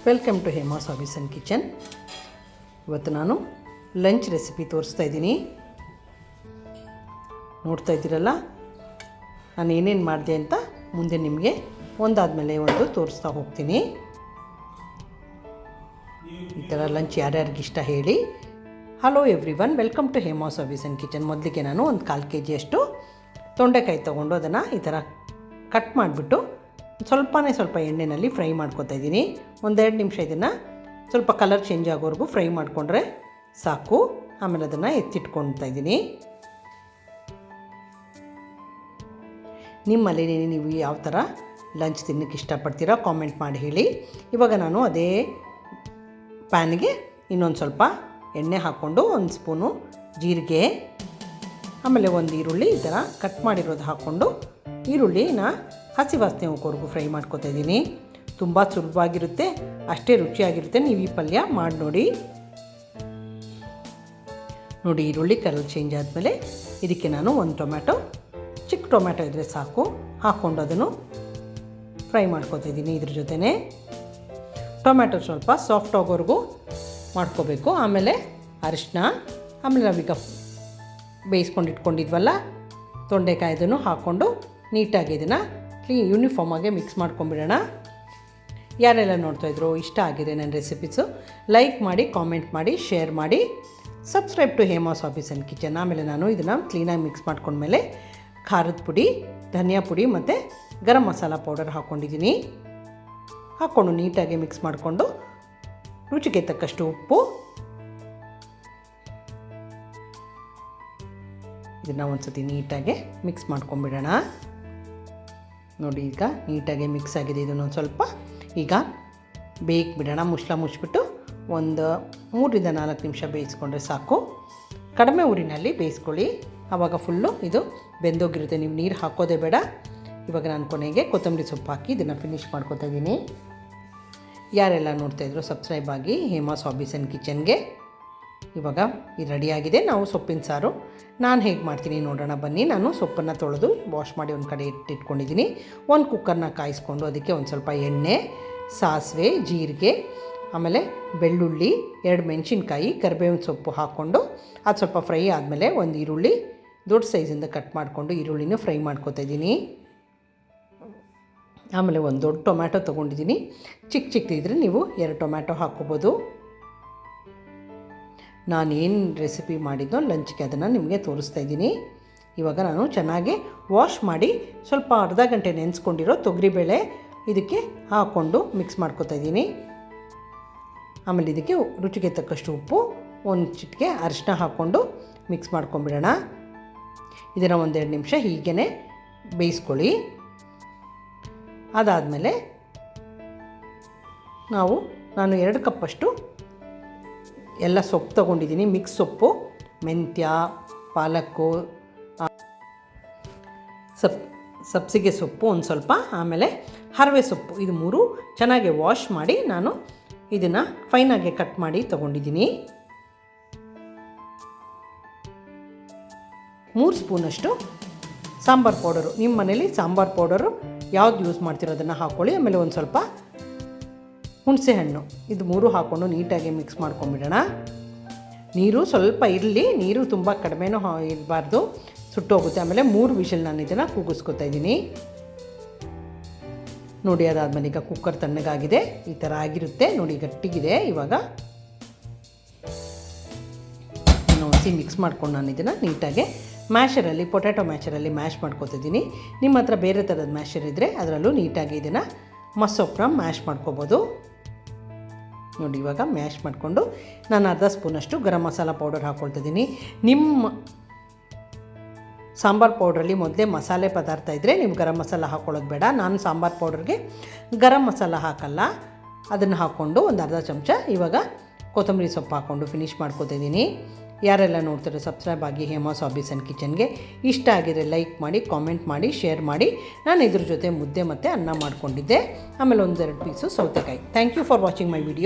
Welcome to Hema's hobbies and kitchen. ಇವತ್ತು ನಾನು lunch recipe ತೋರಿಸ್ತಾ ಇದ್ದೀನಿ. ನೋಡ್ತಾ ಇದ್ದೀರಲ್ಲ, ನಾನು ಏನೇನು ಮಾಡಿದೆ ಅಂತ ಮುಂದೆ ನಿಮಗೆ ಒಂದಾದಮೇಲೆ ಒಂದು ತೋರಿಸ್ತಾ ಹೋಗ್ತೀನಿ. ಈ ಥರ ಲಂಚ್ ಯಾರ್ಯಾರಿಗಿಷ್ಟ ಹೇಳಿ. Hello everyone, welcome to Hema's hobbies and kitchen. ಮೊದಲಿಗೆ ನಾನು ಒಂದು 1/4 kg ತೊಂಡೆಕಾಯಿ ತೊಗೊಂಡು ಅದನ್ನು ಈ ಥರ ಕಟ್ ಮಾಡಿಬಿಟ್ಟು ಸ್ವಲ್ಪ ಎಣ್ಣೆಯಲ್ಲಿ ಫ್ರೈ ಮಾಡ್ಕೊತಾ ಇದ್ದೀನಿ. 1-2 ನಿಮಿಷ ಇದನ್ನು ಸ್ವಲ್ಪ ಕಲರ್ ಚೇಂಜ್ ಆಗೋವರೆಗೂ ಫ್ರೈ ಮಾಡಿಕೊಂಡ್ರೆ ಸಾಕು. ಆಮೇಲೆ ಅದನ್ನು ಎತ್ತಿಟ್ಕೊಳ್ತಾ ಇದ್ದೀನಿ. ನಿಮ್ಮಲ್ಲಿ ನೀವು ಯಾವ ಥರ ಲಂಚ್ ತಿನ್ನೋಕ್ಕೆ ಇಷ್ಟಪಡ್ತೀರಾ ಕಾಮೆಂಟ್ ಮಾಡಿ ಹೇಳಿ. ಇವಾಗ ನಾನು ಅದೇ ಪ್ಯಾನ್ಗೆ ಇನ್ನೊಂದು ಸ್ವಲ್ಪ ಎಣ್ಣೆ ಹಾಕ್ಕೊಂಡು 1 ಸ್ಪೂನು ಜೀರಿಗೆ, ಆಮೇಲೆ 1 ಈರುಳ್ಳಿ ಈ ಥರ ಕಟ್ ಮಾಡಿರೋದು ಹಾಕ್ಕೊಂಡು ಈರುಳ್ಳಿನ ಹಸಿ ವಾಸನೆ ಹೋಗೋವರೆಗೂ ಫ್ರೈ ಮಾಡ್ಕೊತಾ ಇದ್ದೀನಿ. ತುಂಬ ಸುಲಭವಾಗಿರುತ್ತೆ, ಅಷ್ಟೇ ರುಚಿಯಾಗಿರುತ್ತೆ. ನೀವು ಈ ಪಲ್ಯ ಮಾಡಿ ನೋಡಿ. ಈರುಳ್ಳಿ ಕಲರ್ ಚೇಂಜ್ ಆದಮೇಲೆ ಇದಕ್ಕೆ ನಾನು 1 ಟೊಮ್ಯಾಟೊ, ಚಿಕ್ಕ ಟೊಮ್ಯಾಟೊ ಇದ್ದರೆ ಸಾಕು, ಹಾಕ್ಕೊಂಡು ಅದನ್ನು ಫ್ರೈ ಮಾಡ್ಕೊತಾ ಇದ್ದೀನಿ. ಇದ್ರ ಜೊತೆನೇ ಟೊಮ್ಯಾಟೊ ಸ್ವಲ್ಪ ಸಾಫ್ಟ್ ಆಗೋವರೆಗೂ ಮಾಡ್ಕೋಬೇಕು. ಆಮೇಲೆ ಅರಿಶಿನ, ಆಮೇಲೆ ನಾವೀಗ ಬೇಯಿಸ್ಕೊಂಡು ಇಟ್ಕೊಂಡಿದ್ವಲ್ಲ ತೊಂಡೆಕಾಯ್ದನ್ನು ಹಾಕ್ಕೊಂಡು ನೀಟಾಗಿ ಇದನ್ನು ಯೂನಿಫಾರ್ಮಾಗೆ ಮಿಕ್ಸ್ ಮಾಡ್ಕೊಂಬಿಡೋಣ. ಯಾರೆಲ್ಲ ನೋಡ್ತಾಯಿದ್ರು ಇಷ್ಟ ಆಗಿದೆ ನನ್ನ ರೆಸಿಪೀಸು, ಲೈಕ್ ಮಾಡಿ, ಕಾಮೆಂಟ್ ಮಾಡಿ, ಶೇರ್ ಮಾಡಿ, subscribe to Hema's hobbies and kitchen. ಆಮೇಲೆ ನಾನು ಇದನ್ನು ಕ್ಲೀನಾಗಿ ಮಿಕ್ಸ್ ಮಾಡ್ಕೊಂಡ್ಮೇಲೆ ಖಾರದ ಪುಡಿ, ಧನಿಯಾ ಪುಡಿ ಮತ್ತು ಗರಂ ಮಸಾಲ ಪೌಡರ್ ಹಾಕ್ಕೊಂಡಿದ್ದೀನಿ. ಹಾಕ್ಕೊಂಡು ನೀಟಾಗಿ ಮಿಕ್ಸ್ ಮಾಡಿಕೊಂಡು ರುಚಿಗೆ ತಕ್ಕಷ್ಟು ಉಪ್ಪು, ಇದನ್ನು ಒಂದು ಸತಿ ನೀಟಾಗಿ ಮಿಕ್ಸ್ ಮಾಡ್ಕೊಂಬಿಡೋಣ. ನೋಡಿ, ಈಗ ನೀಟಾಗಿ ಮಿಕ್ಸ್ ಆಗಿದೆ. ಇದನ್ನು ಸ್ವಲ್ಪ ಈಗ ಬೇಯಿಬಿಡೋಣ. ಮುಚ್ಚಿಬಿಟ್ಟು ಒಂದು 3-4 ನಿಮಿಷ ಬೇಯಿಸ್ಕೊಂಡ್ರೆ ಸಾಕು. ಕಡಿಮೆ ಊರಿನಲ್ಲಿ ಬೇಯಿಸ್ಕೊಳ್ಳಿ, ಆವಾಗ ಫುಲ್ಲು ಇದು ಬೆಂದೋಗಿರುತ್ತೆ. ನೀವು ನೀರು ಹಾಕೋದೇ ಬೇಡ. ಇವಾಗ ನಾನು ಕೊನೆಗೆ ಕೊತ್ತಂಬರಿ ಸೊಪ್ಪು ಹಾಕಿ ಇದನ್ನು ಫಿನಿಷ್ ಮಾಡ್ಕೊತಾ ಇದ್ದೀನಿ. ಯಾರೆಲ್ಲ ನೋಡ್ತಾಯಿದ್ರು ಸಬ್ಸ್ಕ್ರೈಬ್ ಆಗಿ ಹೇಮಾಸ್ ಹಾಬೀಸ್ ಆ್ಯಂಡ್ ಕಿಚನ್ಗೆ. ಇವಾಗ ಇದು ರೆಡಿಯಾಗಿದೆ. ನಾವು ಸೊಪ್ಪಿನ ಸಾರು ನಾನು ಹೇಗೆ ಮಾಡ್ತೀನಿ ನೋಡೋಣ ಬನ್ನಿ. ನಾನು ಸೊಪ್ಪನ್ನು ತೊಳೆದು ವಾಶ್ ಮಾಡಿ ಒಂದು ಕಡೆ ಇಟ್ಕೊಂಡಿದ್ದೀನಿ. ಒಂದು ಕುಕ್ಕರ್ನ ಕಾಯಿಸ್ಕೊಂಡು ಅದಕ್ಕೆ ಒಂದು ಸ್ವಲ್ಪ ಎಣ್ಣೆ, ಸಾಸಿವೆ, ಜೀರಿಗೆ, ಆಮೇಲೆ ಬೆಳ್ಳುಳ್ಳಿ, 2 ಮೆಣಸಿನ್ಕಾಯಿ, ಕರಿಬೇವಿನ ಸೊಪ್ಪು ಹಾಕ್ಕೊಂಡು ಅದು ಸ್ವಲ್ಪ ಫ್ರೈ ಆದಮೇಲೆ 1 ಈರುಳ್ಳಿ ದೊಡ್ಡ ಸೈಜಿಂದ ಕಟ್ ಮಾಡಿಕೊಂಡು ಈರುಳ್ಳಿನ ಫ್ರೈ ಮಾಡ್ಕೊತಾ ಇದ್ದೀನಿ. ಆಮೇಲೆ 1 ದೊಡ್ಡ ಟೊಮ್ಯಾಟೊ ತೊಗೊಂಡಿದ್ದೀನಿ. ಚಿಕ್ಕದಿದ್ದರೆ ನೀವು 2 ಟೊಮ್ಯಾಟೊ ಹಾಕ್ಕೋಬೋದು. ನಾನೇನು ರೆಸಿಪಿ ಮಾಡಿದ್ದೋ ಲಂಚ್ಗೆ ಅದನ್ನು ನಿಮಗೆ ತೋರಿಸ್ತಾ ಇದ್ದೀನಿ. ಇವಾಗ ನಾನು ಚೆನ್ನಾಗಿ ವಾಶ್ ಮಾಡಿ ಸ್ವಲ್ಪ ಅರ್ಧ ಗಂಟೆ ನೆನೆಸ್ಕೊಂಡಿರೋ ತೊಗರಿಬೇಳೆ ಇದಕ್ಕೆ ಹಾಕ್ಕೊಂಡು ಮಿಕ್ಸ್ ಮಾಡ್ಕೊತಾ ಇದ್ದೀನಿ. ಆಮೇಲೆ ಇದಕ್ಕೆ ರುಚಿಗೆ ತಕ್ಕಷ್ಟು ಉಪ್ಪು, 1 ಚಿಟಿಕೆ ಅರಿಶಿನ ಹಾಕ್ಕೊಂಡು ಮಿಕ್ಸ್ ಮಾಡ್ಕೊಂಬಿಡೋಣ. ಇದನ್ನು 1-2 ನಿಮಿಷ ಹೀಗೇ ಬೇಯಿಸ್ಕೊಳ್ಳಿ. ಅದಾದಮೇಲೆ ನಾನು 2 ಕಪ್ಪಷ್ಟು ಎಲ್ಲ ಸೊಪ್ಪು ತೊಗೊಂಡಿದ್ದೀನಿ. ಮಿಕ್ಸ್ ಸೊಪ್ಪು, ಮೆಂತ್ಯ, ಪಾಲಕ್ಕು, ಸಬ್ಸಿಗೆ ಸೊಪ್ಪು ಒಂದು ಸ್ವಲ್ಪ, ಆಮೇಲೆ ಹರವೆ ಸೊಪ್ಪು, ಇದು 3 ಚೆನ್ನಾಗಿ ವಾಶ್ ಮಾಡಿ ನಾನು ಇದನ್ನು ಫೈನಾಗಿ ಕಟ್ ಮಾಡಿ ತೊಗೊಂಡಿದ್ದೀನಿ. 3 ಸ್ಪೂನಷ್ಟು ಸಾಂಬಾರು ಪೌಡರು, ನಿಮ್ಮ ಮನೇಲಿ ಸಾಂಬಾರು ಪೌಡರು ಯಾವ್ದು ಯೂಸ್ ಮಾಡ್ತಿರೋ ಅದನ್ನು ಹಾಕ್ಕೊಳ್ಳಿ. ಆಮೇಲೆ ಒಂದು ಸ್ವಲ್ಪ ಹುಣಸೆ ಹಣ್ಣು, ಇದು 3 ಹಾಕ್ಕೊಂಡು ನೀಟಾಗಿ ಮಿಕ್ಸ್ ಮಾಡ್ಕೊಂಬಿಡೋಣ. ನೀರು ಸ್ವಲ್ಪ ಇರಲಿ, ನೀರು ತುಂಬ ಕಡಿಮೆನೂ ಇರಬಾರ್ದು, ಸುಟ್ಟೋಗುತ್ತೆ. ಆಮೇಲೆ 3 ವಿಷಲ್ ನಾನು ಇದನ್ನು ಕೂಗಿಸ್ಕೊತಾ ಇದ್ದೀನಿ. ನೋಡಿ, ಅದಾದಮೇಲೆ ಈಗ ಕುಕ್ಕರ್ ತಣ್ಣಗಾಗಿದೆ, ಈ ಥರ ಆಗಿರುತ್ತೆ ನೋಡಿ, ಗಟ್ಟಿಗಿದೆ. ಇವಾಗ ಒಂದ್ಸಿ ಮಿಕ್ಸ್ ಮಾಡ್ಕೊಂಡು ನಾನು ಇದನ್ನು ನೀಟಾಗಿ ಮ್ಯಾಶರಲ್ಲಿ, ಪೊಟ್ಯಾಟೊ ಮ್ಯಾಶರಲ್ಲಿ ಮ್ಯಾಶ್ ಮಾಡ್ಕೊತಿದ್ದೀನಿ. ನಿಮ್ಮ ಹತ್ರ ಬೇರೆ ಥರದ ಮ್ಯಾಶರ್ ಇದ್ದರೆ ಅದರಲ್ಲೂ ನೀಟಾಗಿ ಇದನ್ನು ಮಸೊಪ್ಪನ್ನ ಮ್ಯಾಶ್ ಮಾಡ್ಕೊಬೋದು. ನೋಡಿ, ಇವಾಗ ಮ್ಯಾಶ್ ಮಾಡಿಕೊಂಡು ನಾನು ಅರ್ಧ ಸ್ಪೂನಷ್ಟು ಗರಂ ಮಸಾಲ ಪೌಡರ್ ಹಾಕ್ಕೊಳ್ತಿದ್ದೀನಿ. ನಿಮ್ಮ ಸಾಂಬಾರು ಪೌಡ್ರಲ್ಲಿ ಮೊದಲೇ ಮಸಾಲೆ ಪದಾರ್ಥ ಇದ್ದರೆ ನೀವು ಗರಂ ಮಸಾಲ ಹಾಕ್ಕೊಳ್ಳೋದು ಬೇಡ. ನಾನು ಸಾಂಬಾರು ಪೌಡರ್ಗೆ ಗರಂ ಮಸಾಲ ಹಾಕಲ್ಲ, ಅದನ್ನು ಹಾಕ್ಕೊಂಡು ಒಂದು ಅರ್ಧ ಚಮಚ ಇವಾಗ ಕೊತ್ತಂಬರಿ ಸೊಪ್ಪು ಹಾಕ್ಕೊಂಡು ಫಿನಿಷ್ ಮಾಡ್ಕೊತಿದ್ದೀನಿ. ಯಾರೆಲ್ಲ ನೋಡ್ತಾರೆ ಸಬ್ಸ್ಕ್ರೈಬ್ ಆಗಿ ಹೇಮಾಸ್ ಹಾಬೀಸ್ ಆ್ಯಂಡ್ ಕಿಚನ್ಗೆ. ಇಷ್ಟ ಆಗಿದ್ರೆ ಲೈಕ್ ಮಾಡಿ, ಕಾಮೆಂಟ್ ಮಾಡಿ, ಶೇರ್ ಮಾಡಿ. ನಾನು ಇದ್ರ ಜೊತೆ ಮುದ್ದೆ ಮತ್ತು ಅನ್ನ ಮಾಡ್ಕೊಂಡಿದ್ದೆ. ಆಮೇಲೆ 1-2 ಪೀಸು ಸೌತೆಕಾಯಿ. Thank you for watching my video.